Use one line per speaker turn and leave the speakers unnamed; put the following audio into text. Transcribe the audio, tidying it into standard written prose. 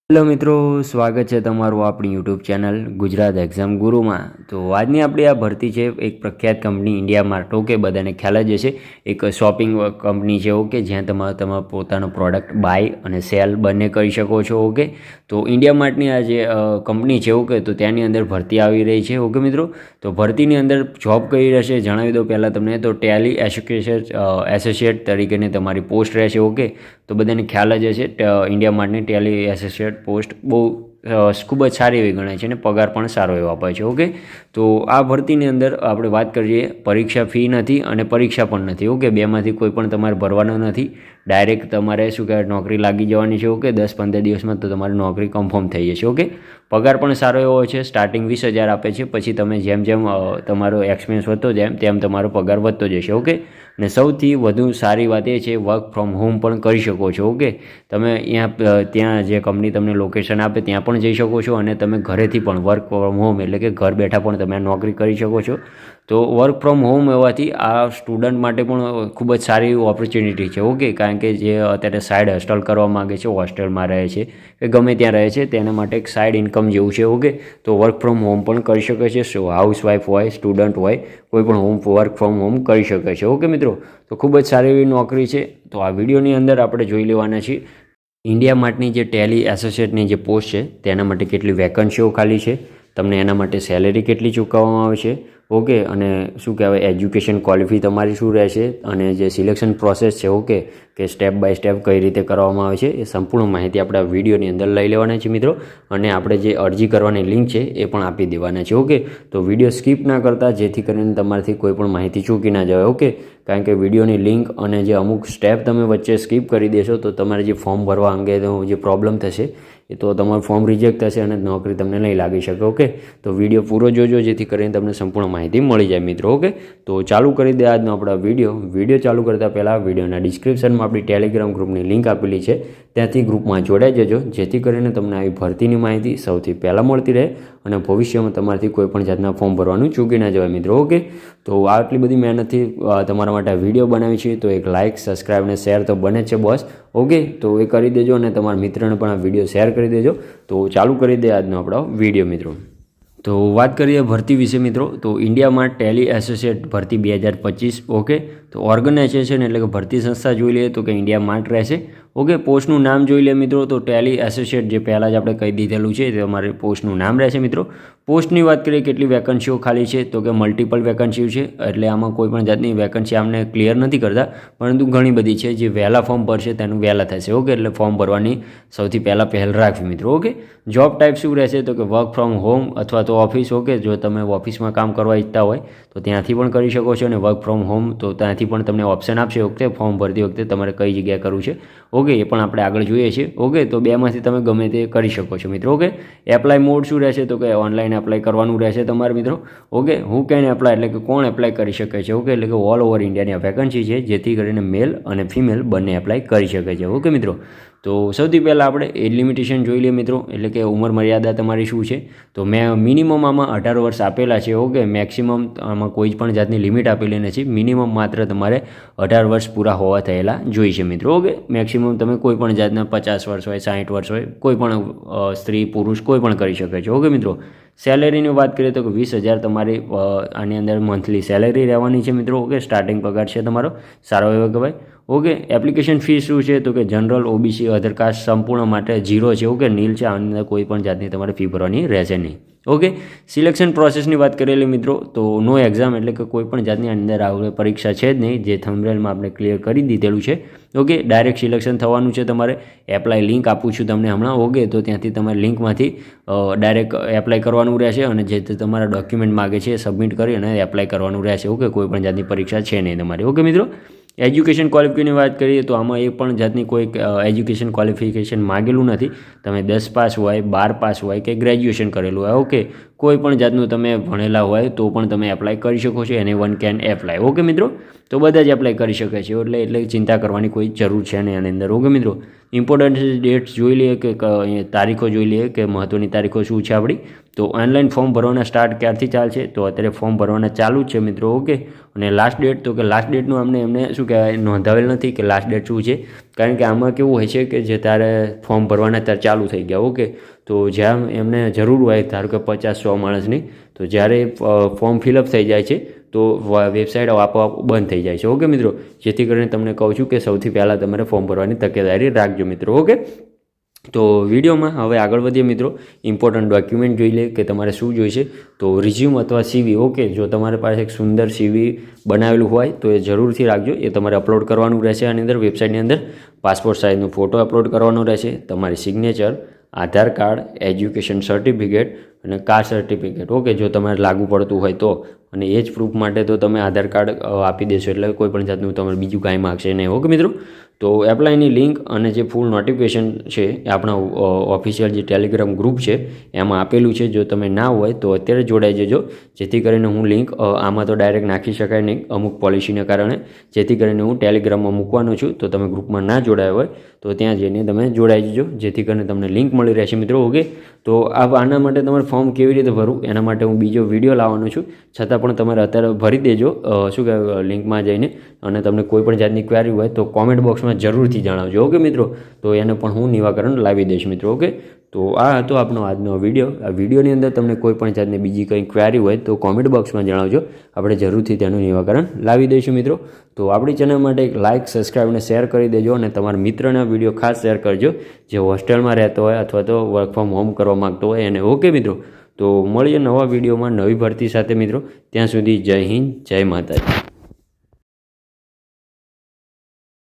Hello મિત્રો, સ્વાગત છે તમારું આપણી યુટ્યુબ ચેનલ ગુજરાત એક્ઝામ ગુરુમાં। તો આજની આપણી આ ભરતી છે એક પ્રખ્યાત કંપની ઇન્ડિયા માર્ટ, ઓકે, બધાને ખ્યાલ જ હશે। એક શોપિંગ કંપની છે, ઓકે, જ્યાં તમારો પોતાનો પ્રોડક્ટ બાય અને સેલ બંને કરી શકો છો, ઓકે। તો ઇન્ડિયા માર્ટની આ જે કંપની છે, ઓકે, તો ત્યાંની અંદર ભરતી આવી રહી છે, ઓકે મિત્રો। તો ભરતીની અંદર જોબ કઈ રહેશે જણાવી દો પહેલાં તમને। તો ટેલી એસોસિએટ તરીકેની તમારી પોસ્ટ રહેશે, ઓકે। તો બધાને ખ્યાલ જ હશે ઇન્ડિયા માર્ટની ટેલી એસોસિએટ પોસ્ટ બહુ ખૂબ જ સારી એવી ગણાય છે અને પગાર પણ સારો એવો આપે છે, ઓકે। તો આ ભરતીની અંદર આપણે વાત કરીએ, પરીક્ષા ફી નથી અને પરીક્ષા પણ નથી, ઓકે। બેમાંથી કોઈ પણ તમારે ભરવાનો નથી, ડાયરેક્ટ તમારે શું કહેવાય નોકરી લાગી જવાની છે, ઓકે। 10-15 દિવસમાં તો તમારી નોકરી કન્ફર્મ થઈ જશે, ઓકે। પગાર પણ સારો એવો હોય છે, સ્ટાર્ટિંગ 20,000 આપે છે, પછી તમે જેમ જેમ તમારો એક્સપિરિયન્સ વધતો જાય તેમ તમારો પગાર વધતો જશે, ઓકે। અને સૌથી વધુ સારી વાત એ છે વર્ક ફ્રોમ હોમ પણ કરી શકો છો, ઓકે। તમે ત્યાં જે કંપની તમને લોકેશન આપે ત્યાં પણ જઈ શકો છો અને તમે ઘરેથી પણ વર્ક ફ્રોમ હોમ એટલે કે ઘર બેઠા પણ તમે નોકરી કરી શકો છો। તો વર્ક ફ્રોમ હોમ હોવાથી આ સ્ટુડન્ટ માટે પણ ખૂબ જ સારી ઓપોર્ચ્યુનિટી છે, ઓકે। કારણ કે જે અત્યારે સાઈડ હસ્ટલ કરવા માગે છે, હોસ્ટેલમાં રહે છે કે ગમે ત્યાં રહે છે તેના માટે એક સાઈડ ઇન્કમ જેવું છે, ઓકે। તો વર્ક ફ્રોમ હોમ પણ કરી શકે છે, હાઉસવાઈફ હોય, સ્ટુડન્ટ હોય, કોઈ પણ વર્ક ફ્રોમ હોમ કરી શકે છે, ઓકે મિત્રો। તો ખૂબ જ સારી એવી નોકરી છે। તો આ વિડીયોની અંદર આપણે જોઈ લેવાના છીએ ઇન્ડિયા માર્ટની જે ટેલી એસોસિએટની જે પોસ્ટ છે તેના માટે કેટલી વેકન્સીઓ ખાલી છે, તમને એના માટે સેલેરી કેટલી ચૂકવવામાં આવે છે, ઓકે। અને શું કહેવાય એજ્યુકેશન ક્વોલિફી તમારી શું રહેશે અને જે સિલેક્શન પ્રોસેસ છે, ઓકે, કે સ્ટેપ બાય સ્ટેપ કઈ રીતે કરવામાં આવે છે એ સંપૂર્ણ માહિતી આપણે આ વિડીયોની અંદર લઈ લેવાના છે મિત્રો। અને આપણે જે અરજી કરવાની લિંક છે એ પણ આપી દેવાના છે, ઓકે। તો વિડીયો સ્કીપ ના કરતા જેથી કરીને તમારાથી કોઈ પણ માહિતી ચૂકી ના જાય, ઓકે। કારણ કે વિડીયોની લિંક અને જે અમુક સ્ટેપ તમે વચ્ચે સ્કીપ કરી દેશો તો તમારે જે ફોર્મ ભરવા અંગેનો જે પ્રોબ્લેમ થશે એ તો તમારું ફોર્મ રિજેક્ટ થશે અને નોકરી તમને નહીં લાગી શકે, ઓકે। તો વિડીયો પૂરો જોજો જેથી કરીને તમને સંપૂર્ણ માહિતી મળી જાય મિત્રો, ઓકે। તો ચાલુ કરી દે આજનો આપણા વિડીયો ચાલુ કરતાં પહેલાં વિડીયોના ડિસ્ક્રિપ્શનમાં આપણી ટેલિગ્રામ ગ્રુપની લિંક આપેલી છે, ત્યાંથી ગ્રુપમાં જોડાઈ જજો જેથી કરીને તમને આવી ભરતીની માહિતી સૌથી પહેલાં મળતી રહે અને ભવિષ્યમાં તમારાથી કોઈ પણ જાતના ફોર્મ ભરવાનું ચૂકી ના જવાય મિત્રો, ઓકે। તો આટલી બધી મહેનતથી તમારા માટે આ વિડીયો બનાવી છે તો એક લાઇક, સબસ્ક્રાઈબ અને શેર તો બને જ છે બોસ, ઓકે। તો એ કરી દેજો અને તમારા મિત્રને પણ આ વિડીયો શેર કરી દેજો। તો ચાલુ કરી દે આજનો આપણો વિડીયો મિત્રો। તો વાત કરીએ ભરતી વિશે મિત્રો, તો ઇન્ડિયા માર્ટ ટેલી એસોસિએટ ભરતી 2025, ઓકે। તો ઓર્ગેનાઇઝેશન એટલે કે ભરતી સંસ્થા જોઈ લઈએ તો કે ઇન્ડિયા માર્ટ રહેશે, ઓકે। પોસ્ટનું નામ જોઈ લે મિત્રો, તો ટેલી એસોસિએટ જે પહેલાં જ આપણે કહી દીધેલું છે તે અમારે પોસ્ટનું નામ રહેશે મિત્રો। પોસ્ટની વાત કરીએ કેટલી વેકન્સીઓ ખાલી છે તો કે મલ્ટિપલ વેકન્સીઓ છે, એટલે આમાં કોઈ પણ જાતની વેકન્સી આમને ક્લિયર નથી કરતા, પરંતુ ઘણી બધી છે। જે વહેલા ફોર્મ ભરશે તેનું વહેલા થશે, ઓકે। એટલે ફોર્મ ભરવાની સૌથી પહેલ રાખવી મિત્રો, ઓકે। જોબ ટાઈપ શું રહેશે તો કે વર્ક ફ્રોમ હોમ અથવા તો ઓફિસ, ઓકે। જો તમે ઓફિસમાં કામ કરવા ઈચ્છતા હોય તો ત્યાંથી પણ કરી શકો છો અને વર્ક ફ્રોમ હોમ તો ત્યાંથી પણ તમને ઓપ્શન આપશે, ઓકે, ફોર્મ ભરતી વખતે તમારે કઈ જગ્યાએ કરવું છે, ઓકે। એ પણ આપણે આગળ જોઈએ છીએ, ઓકે। તો બેમાંથી તમે ગમે તે કરી શકો છો મિત્રો, ઓકે। એપ્લાય મોડ શું રહેશે તો કે ઓનલાઈન એપ્લાય કરવાનું રહેશે તમારે મિત્રો, ઓકે। હુ કેન એપ્લાય એટલે કે કોણ એપ્લાય કરી શકે છે, ઓકે। એટલે કે ઓલ ઓવર ઇન્ડિયાની આ વેકન્સી છે જેથી કરીને મેલ અને ફિમેલ બંને એપ્લાય કરી શકે છે, ઓકે મિત્રો। તો સૌથી પહેલાં આપણે એજ લિમિટેશન જોઈ લઈએ મિત્રો, એટલે કે ઉંમર મર્યાદા તમારી શું છે, તો મેં મિનિમમ આમાં 18 વર્ષ આપેલા છે, ઓકે। મેક્સિમમ આમાં કોઈ પણ જાતની લિમિટ આપેલી નથી, મિનિમમ માત્ર તમારે 18 વર્ષ પૂરા હોવા થયેલા જોઈશે મિત્રો, ઓકે। મેક્સિમમ તમે કોઈ પણ જાતના 50 વર્ષ હોય, 60 વર્ષ હોય, કોઈ પણ સ્ત્રી પુરુષ કોઈ પણ કરી શકે છે, ઓકે મિત્રો। સેલેરીની વાત કરીએ તો કે 20,000 તમારી આની અંદર મંથલી સેલેરી રહેવાની છે મિત્રો, ઓકે। સ્ટાર્ટિંગ પગાર છે તમારો સારો એવો કહેવાય, ઓકે। એપ્લિકેશન ફી શું છે તો કે જનરલ, ઓબીસી, અધર કાસ્ટ સંપૂર્ણ માટે 0 છે, ઓકે, નીલ છે। આની અંદર કોઈ પણ જાતની તમારે ફી ભરવાની રહેશે નહીં, ઓકે। સિલેક્શન પ્રોસેસની વાત કરેલી મિત્રો, તો નો એક્ઝામ એટલે કે કોઈ પણ જાતની અંદર આવે પરીક્ષા છે જ નહીં, જે થંબનેલમાં આપણે ક્લિયર કરી દીધેલું છે, ઓકે। ડાયરેક્ટ સિલેક્શન થવાનું છે તમારે। એપ્લાય લિંક આપું છું તમને હમણાં, ઓકે। તો ત્યાંથી તમારે લિંકમાંથી ડાયરેક્ટ એપ્લાય કરવાનું રહેશે અને જે તમારા ડોક્યુમેન્ટ માગે છે એ સબમિટ કરી અને એપ્લાય કરવાનું રહેશે, ઓકે। કોઈ પણ જાતની પરીક્ષા છે નહીં તમારી, ઓકે મિત્રો। એજ્યુકેશન ક્વોલિફિકેશનની વાત કરીએ તો આમાં એક પણ જાતની કોઈ એજ્યુકેશન ક્વોલિફિકેશન માગેલું નથી, તમે 10 પાસ હોય, 12 પાસ હોય કે ગ્રેજ્યુએશન કરેલું હોય, ઓકે। કોઈ પણ જાતનું તમે ભણેલા હોય તો પણ તમે એપ્લાય કરી શકો છો, એનીવન કેન એપ્લાય, ઓકે મિત્રો। તો બધા જ એપ્લાય કરી શકે છે, એટલે ચિંતા કરવાની કોઈ જરૂર છે નહીં આની અંદર, ઓકે મિત્રો। ઇમ્પોર્ટન્ટ ડેટ્સ જોઈ લઈએ કે તારીખો જોઈ લઈએ કે મહત્ત્વની તારીખો શું છે આપણી. તો ઓનલાઈન ફોર્મ ભરવાના સ્ટાર્ટ ક્યારથી ચાલશે? તો અત્યારે ફોર્મ ભરવાના ચાલુ જ છે મિત્રો. ઓકે, અને લાસ્ટ ડેટ તો કે લાસ્ટ ડેટનું એમને શું કહેવાય નોંધાવેલ નથી કે લાસ્ટ ડેટ શું છે, કારણ કે આમાં કેવું હોય છે કે જે તારે ફોર્મ ભરવાના ત્યારે ચાલુ થઈ ગયા. ઓકે, તો જ્યાં એમને જરૂર હોય ધારો કે 50-100 માણસની, તો જ્યારે ફોર્મ ફિલઅપ થઈ જાય છે તો વેબસાઇટ આપોઆપ બંધ થઈ જાય છે. ઓકે મિત્રો, જેથી કરીને તમને કહું છું કે સૌથી પહેલાં તમારે ફોર્મ ભરવાની તકેદારી રાખજો મિત્રો. ઓકે, તો વિડીયોમાં હવે આગળ વધીએ મિત્રો. ઇમ્પોર્ટન્ટ ડોક્યુમેન્ટ જોઈ લે કે તમારે શું જોઈશે. તો રિઝ્યુમ અથવા સીવી. ઓકે, જો તમારી પાસે એક સુંદર સીવી બનાવેલું હોય તો એ જરૂરથી રાખજો. એ તમારે અપલોડ કરવાનું રહેશે આની અંદર, વેબસાઇટની અંદર. પાસપોર્ટ સાઇઝનો ફોટો અપલોડ કરવાનો રહેશે, તમારી સિગ્નેચર, આધાર કાર્ડ, એજ્યુકેશન સર્ટિફિકેટ અને કાસ્ટ સર્ટિફિકેટ. ઓકે, જો તમારે લાગુ પડતું હોય તો, અને એ જ પ્રૂફ માટે તો તમે આધાર કાર્ડ આપી દેશો એટલે કોઈ પણ જાતનું તમારે બીજું કાંઈ માગશે નહીં. ઓકે મિત્રો, તો એપ્લાયની લિંક અને જે ફૂલ નોટિફિકેશન છે એ આપણા ઓફિશિયલ જે ટેલિગ્રામ ગ્રુપ છે એમાં આપેલું છે. જો તમે ના હોય તો અત્યારે જોડાઈ જજો, જેથી કરીને હું લિંક આમાં તો ડાયરેક્ટ નાખી શકાય નહીં અમુક પોલિસીને કારણે, જેથી કરીને હું ટેલિગ્રામમાં મૂકવાનો છું. તો તમે ગ્રુપમાં ના જોડાયા હોય તો ત્યાં જઈને તમે જોડાઈ જજો, જેથી કરીને તમને લિંક મળી રહેશે મિત્રો. ઓકે, તો આના માટે તમારે ફોર્મ કેવી રીતે ભરવું એના માટે હું બીજો વિડીયો લાવવાનો છું, છતાં પણ તમારે અત્યારે ભરી દેજો શું કહેવાય લિંકમાં જઈને. અને તમને કોઈ પણ જાતની ક્વેરી હોય તો કોમેન્ટ બોક્સમાં જરૂરથી જણાવજો. ઓકે મિત્રો, તો એને પણ હું નિરાકરણ લાવી દઈશ મિત્રો. ઓકે, તો આ હતો આપણો આજનો વિડીયો. આ વિડીયોની અંદર તમને કોઈ પણ જાતની બીજી કંઈ ક્વેરી હોય તો કોમેન્ટ બોક્સમાં જણાવજો, આપણે જરૂરથી તેનું નિરાકરણ લાવી દઈશું મિત્રો. તો આપણી ચેનલ માટે એક લાઇક, સબસ્ક્રાઈબ અને શેર કરી દેજો, અને તમારા મિત્રને વિડીયો ખાસ શેર કરજો જે હોસ્ટેલમાં રહેતો હોય અથવા તો વર્ક ફ્રોમ હોમ કરવા માગતો હોય એને. ઓકે મિત્રો, તો મળીએ નવા વિડીયોમાં નવી ભરતી સાથે મિત્રો. ત્યાં સુધી જય હિન્દ, જય માતાજી.